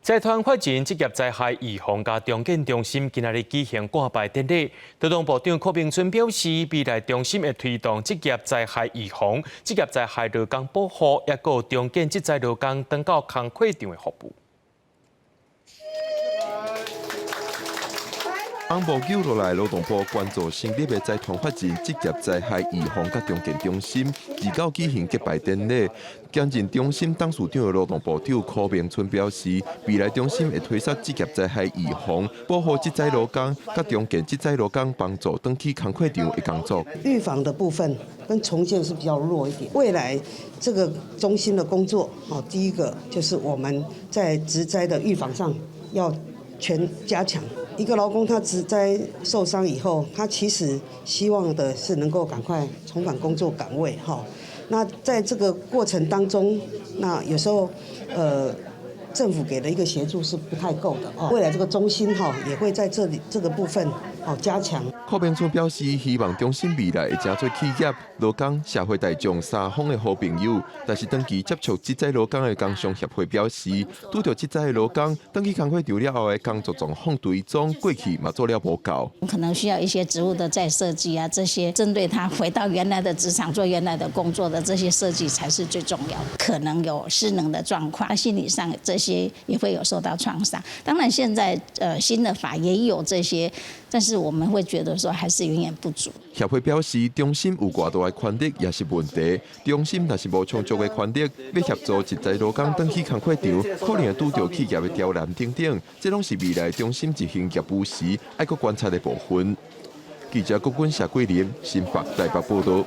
财团法人职业灾害预防加重建中心今日举行挂牌典礼，劳动部长柯明春表示，未来中心会推动职业灾害预防、职业灾害劳工保护，也有重建职灾劳工登到工课场的服务。 红布久落来，劳动部关注成立的财团法人职业灾害预防甲重建中心29举行揭牌典礼。兼任中心董事长的劳动部长柯明春表示，未来中心会推出职业灾害预防、保护职灾劳工，甲重建职灾劳工，帮助登去工课场的工作。预防的部分跟重建是比较弱一点。未来这个中心的工作，第一个就是我们在职灾的预防上要全加强。 一个劳工他职灾受伤以后，他其实希望的是能够赶快重返工作岗位哈。那在这个过程当中，那有时候政府给的一个协助是不太够的哦。未来这个中心哈也会在这里这个部分加强。柯明春表示，希望中心未来会成做企业、劳工、社会大众三方的好朋友。但是，长期接触职灾劳工的工商协会表示，拄到职灾的劳工，登去工课场了后的工作状况对中过去嘛做了不够。可能需要一些职务的再设计啊，这些针对他回到原来的职场做原来的工作的这些设计才是最重要的。可能有失能的状况，心理上这些也会有受到创伤。当然，现在新的法也有这些，但是我们会觉得说还是远远不足。协会表示，中心有偌大的权力也是问题。中心若是无充足的权力，要协助职灾劳工登去工课场，可能会拄到企业的刁难等等，这拢是未来中心执行业务时爱搁观察的部分。记者郭君霞、桂林新北台北报道。